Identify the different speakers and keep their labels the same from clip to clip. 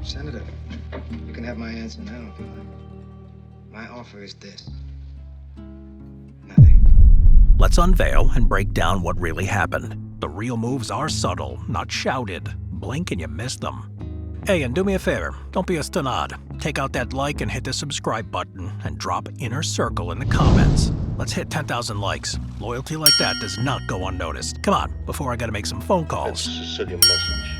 Speaker 1: Senator, you can have my answer now if you like. My offer is this. Nothing.
Speaker 2: Let's unveil and break down what really happened. The real moves are subtle, not shouted. Blink and you miss them. Hey, and do me a favor, don't be a stunad. Take out that like and hit the subscribe button and drop Inner Circle in the comments. Let's hit 10,000 likes. Loyalty like that does not go unnoticed. Come on, before I gotta make some phone calls.
Speaker 3: It's a Sicilian message.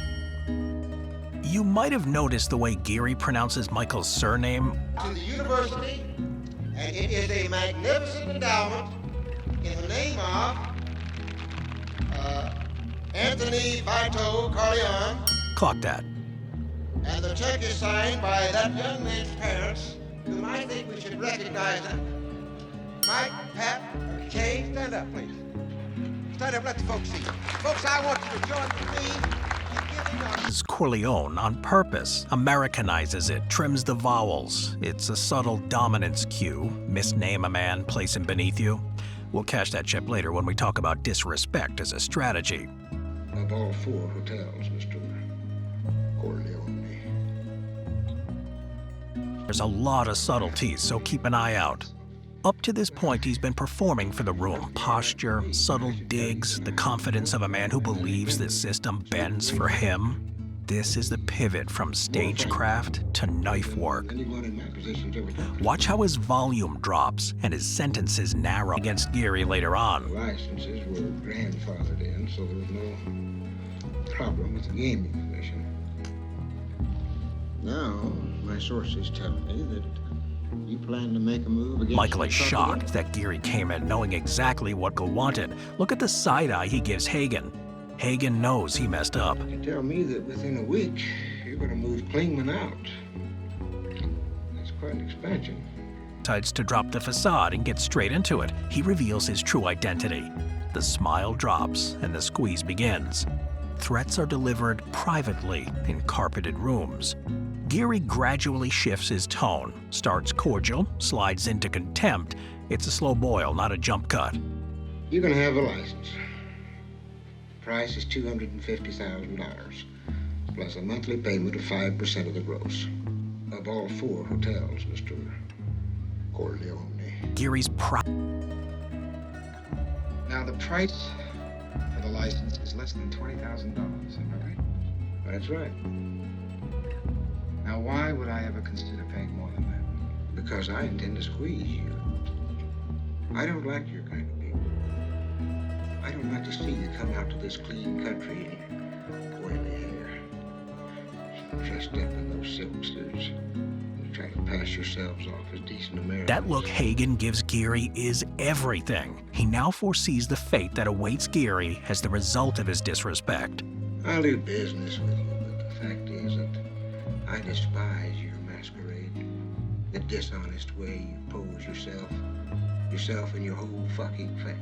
Speaker 2: You might have noticed the way Geary pronounces Michael's surname.
Speaker 4: To the university, and it is a magnificent endowment in the name of Anthony Vito Corleone.
Speaker 2: Clock that.
Speaker 4: And the check is signed by that young man's parents, whom I think we should recognize them. Mike, Pat, Kay, stand up, please. Stand up, let the folks see you. Folks, I want you to join with me in giving us...
Speaker 2: Corleone on purpose, Americanizes it, trims the vowels. It's a subtle dominance cue. Misname a man, place him beneath you. We'll cash that chip later when we talk about disrespect as a strategy.
Speaker 5: Of all 4 hotels, Mr. Corleone.
Speaker 2: There's a lot of subtleties, so keep an eye out. Up to this point, he's been performing for the room. Posture, subtle digs, the confidence of a man who believes the system bends for him. This is the pivot from stagecraft to knife work. Watch how his volume drops and his sentences narrow against Geary later
Speaker 5: The
Speaker 2: on.
Speaker 5: licenses were grandfathered in, so there was no problem with the gaming commission. Now, my sources tell me that you plan to make a move against...
Speaker 2: Michael is
Speaker 5: the company.
Speaker 2: shocked that Geary came in knowing exactly what Go wanted. Look at the side eye he gives Hagen. Hagen knows he messed up.
Speaker 5: You tell me that within a week, you're going to move Klingman out. That's quite an expansion.
Speaker 2: Decides to drop the facade and get straight into it. He reveals his true identity. The smile drops and the squeeze begins. Threats are delivered privately in carpeted rooms. Geary gradually shifts his tone, starts cordial, slides into contempt. It's a slow boil, not a jump cut.
Speaker 5: You're going to have a license. Price is $250,000, plus a monthly payment of 5% of the gross. Of all 4 hotels, Mr. Corleone.
Speaker 2: Geary's proud.
Speaker 1: Now, the price for the license is less than $20,000, am I right?
Speaker 5: That's right.
Speaker 1: Now, why would I ever consider paying more than that?
Speaker 5: Because I intend to squeeze you. I don't like your kind of people. I don't like to see you come out to this clean country in your oily hair, dressed up in those silk suits. You try to pass yourselves off as decent Americans.
Speaker 2: That look Hagen gives Geary is everything. He now foresees the fate that awaits Geary as the result of his disrespect.
Speaker 5: I'll do business with you, but the fact is that I despise your masquerade, the dishonest way you pose yourself and your whole fucking family.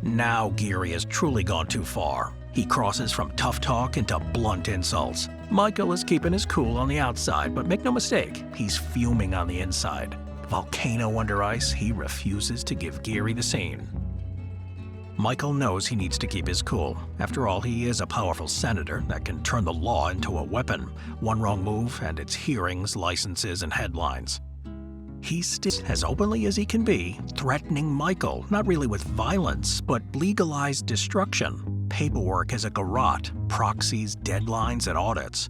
Speaker 2: Now Geary has truly gone too far. He crosses from tough talk into blunt insults. Michael is keeping his cool on the outside, but make no mistake, he's fuming on the inside. Volcano under ice, he refuses to give Geary the scene. Michael knows he needs to keep his cool. After all, he is a powerful senator that can turn the law into a weapon. One wrong move and it's hearings, licenses, and headlines. He's still as openly as he can be, threatening Michael, not really with violence, but legalized destruction. Paperwork as a garrote, proxies, deadlines, and audits.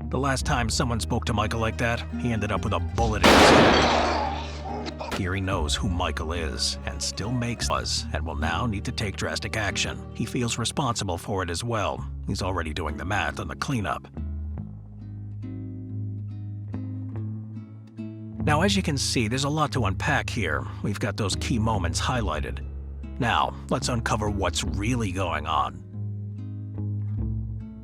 Speaker 2: The last time someone spoke to Michael like that, he ended up with a bullet in his head. Geary knows who Michael is, and still makes us, and will now need to take drastic action. He feels responsible for it as well. He's already doing the math on the cleanup. Now, as you can see, there's a lot to unpack here. We've got those key moments highlighted. Now, let's uncover what's really going on.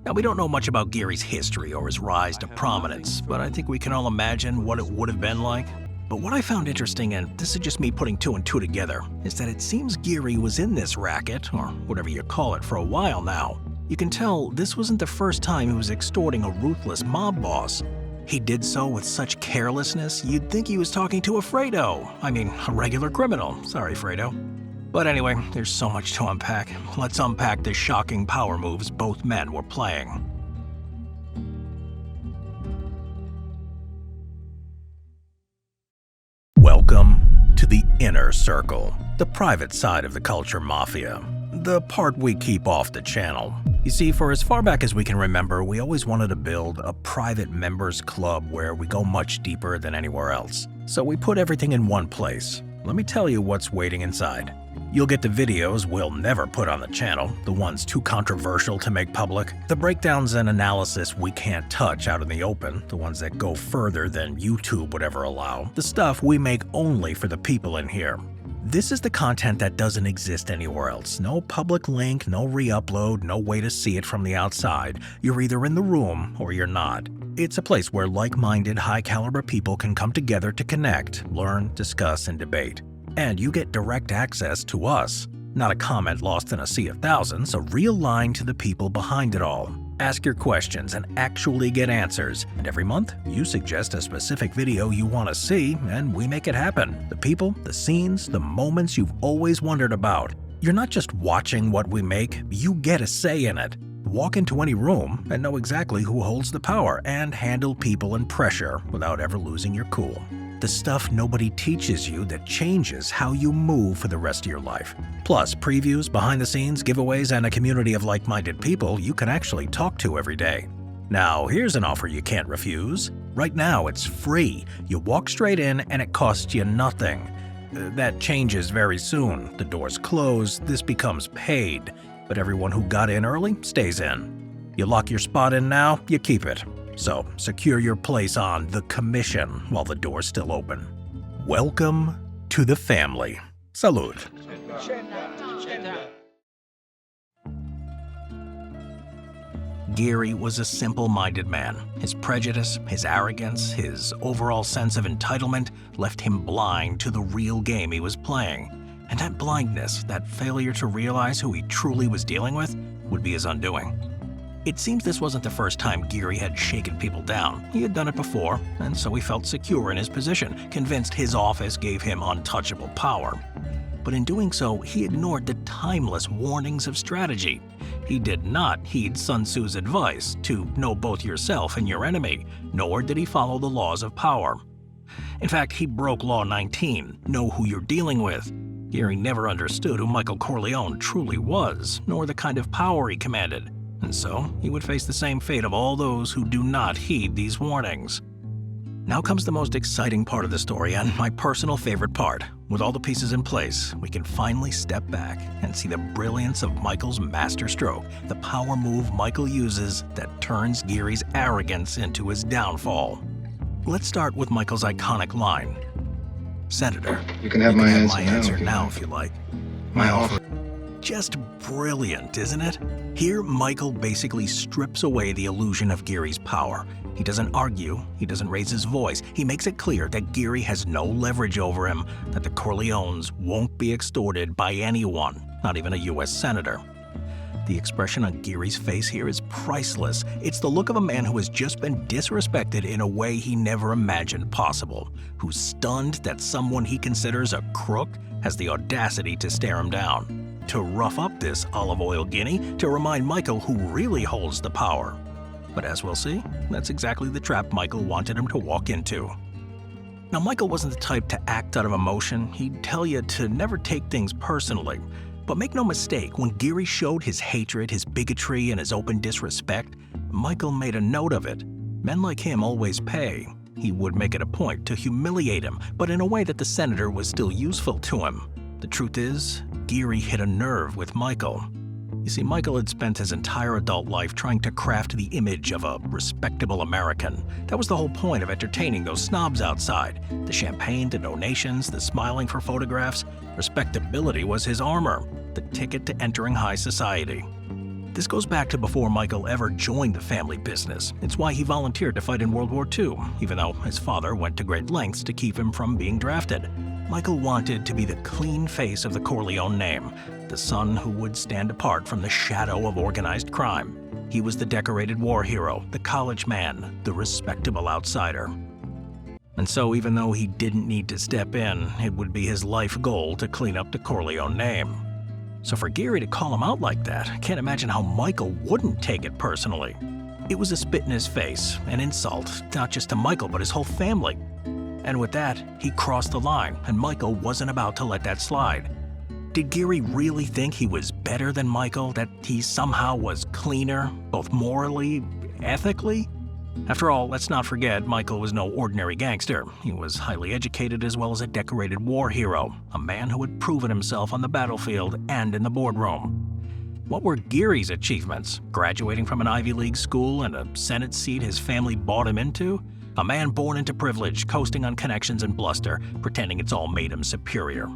Speaker 2: Now, we don't know much about Geary's history or his rise to prominence, but I think we can all imagine what it would have been like. But what I found interesting, and this is just me putting 2 and 2 together, is that it seems Geary was in this racket, or whatever you call it, for a while now. You can tell this wasn't the first time he was extorting a ruthless mob boss. He did so with such carelessness, you'd think he was talking to a Fredo. I mean, a regular criminal. Sorry, Fredo. But anyway, there's so much to unpack. Let's unpack the shocking power moves both men were playing. Welcome to the inner circle, the private side of the culture mafia, the part we keep off the channel. You see, for as far back as we can remember, we always wanted to build a private members club where we go much deeper than anywhere else. So we put everything in one place. Let me tell you what's waiting inside. You'll get the videos we'll never put on the channel, the ones too controversial to make public, the breakdowns and analysis we can't touch out in the open, the ones that go further than YouTube would ever allow, the stuff we make only for the people in here. This is the content that doesn't exist anywhere else. No public link, no re-upload, no way to see it from the outside. You're either in the room or you're not. It's a place where like-minded, high-caliber people can come together to connect, learn, discuss, and debate. And you get direct access to us. Not a comment lost in a sea of thousands, a real line to the people behind it all. Ask your questions and actually get answers. And every month, you suggest a specific video you want to see, and we make it happen. The people, the scenes, the moments you've always wondered about. You're not just watching what we make, you get a say in it. Walk into any room and know exactly who holds the power and handle people and pressure without ever losing your cool. The stuff nobody teaches you that changes how you move for the rest of your life. Plus, previews, behind the scenes, giveaways, and a community of like-minded people you can actually talk to every day. Now, here's an offer you can't refuse. Right now, it's free. You walk straight in and it costs you nothing. That changes very soon. The doors close, this becomes paid. But everyone who got in early stays in. You lock your spot in now, you keep it. So, secure your place on the commission while the door's still open. Welcome to the family. Salud. Geary was a simple-minded man. His prejudice, his arrogance, his overall sense of entitlement left him blind to the real game he was playing. And that blindness, that failure to realize who he truly was dealing with, would be his undoing. It seems this wasn't the first time Geary had shaken people down. He had done it before, and so he felt secure in his position, convinced his office gave him untouchable power. But in doing so, he ignored the timeless warnings of strategy. He did not heed Sun Tzu's advice to know both yourself and your enemy, nor did he follow the laws of power. In fact, he broke Law 19, know who you're dealing with. Geary never understood who Michael Corleone truly was, nor the kind of power he commanded. And so, he would face the same fate of all those who do not heed these warnings. Now comes the most exciting part of the story and my personal favorite part. With all the pieces in place, we can finally step back and see the brilliance of Michael's masterstroke, the power move Michael uses that turns Geary's arrogance into his downfall. Let's start with Michael's iconic line. Senator,
Speaker 1: You can have my answer
Speaker 2: now if you like.
Speaker 1: My offer.
Speaker 2: Just brilliant, isn't it? Here, Michael basically strips away the illusion of Geary's power. He doesn't argue, he doesn't raise his voice. He makes it clear that Geary has no leverage over him, that the Corleones won't be extorted by anyone, not even a U.S. senator. The expression on Geary's face here is priceless. It's the look of a man who has just been disrespected in a way he never imagined possible, who's stunned that someone he considers a crook has the audacity to stare him down. To rough up this olive oil guinea, to remind Michael who really holds the power. But as we'll see, that's exactly the trap Michael wanted him to walk into. Now, Michael wasn't the type to act out of emotion. He'd tell you to never take things personally. But make no mistake, when Geary showed his hatred, his bigotry, and his open disrespect, Michael made a note of it. Men like him always pay. He would make it a point to humiliate him, but in a way that the senator was still useful to him. The truth is, Geary hit a nerve with Michael. You see, Michael had spent his entire adult life trying to craft the image of a respectable American. That was the whole point of entertaining those snobs outside. The champagne, the donations, the smiling for photographs. Respectability was his armor, the ticket to entering high society. This goes back to before Michael ever joined the family business. It's why he volunteered to fight in World War II, even though his father went to great lengths to keep him from being drafted. Michael wanted to be the clean face of the Corleone name, the son who would stand apart from the shadow of organized crime. He was the decorated war hero, the college man, the respectable outsider. And so even though he didn't need to step in, it would be his life goal to clean up the Corleone name. So for Geary to call him out like that, I can't imagine how Michael wouldn't take it personally. It was a spit in his face, an insult, not just to Michael but his whole family. And with that, he crossed the line, and Michael wasn't about to let that slide. Did Geary really think he was better than Michael, that he somehow was cleaner, both morally, ethically? After all, let's not forget, Michael was no ordinary gangster. He was highly educated as well as a decorated war hero, a man who had proven himself on the battlefield and in the boardroom. What were Geary's achievements? Graduating from an Ivy League school and a Senate seat his family bought him into? A man born into privilege, coasting on connections and bluster, pretending it's all made him superior.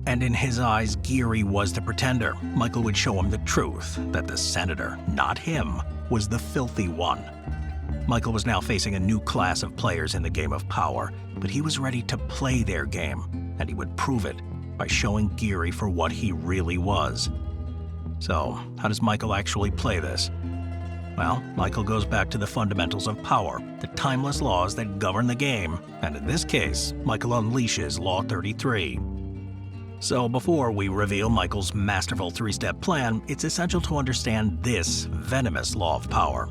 Speaker 2: And in his eyes, Geary was the pretender. Michael would show him the truth, that the senator, not him, was the filthy one. Michael was now facing a new class of players in the game of power, but he was ready to play their game, and he would prove it by showing Geary for what he really was. So, how does Michael actually play this? Well, Michael goes back to the fundamentals of power, the timeless laws that govern the game, and in this case, Michael unleashes Law 33. So before we reveal Michael's masterful three-step plan, it's essential to understand this venomous law of power.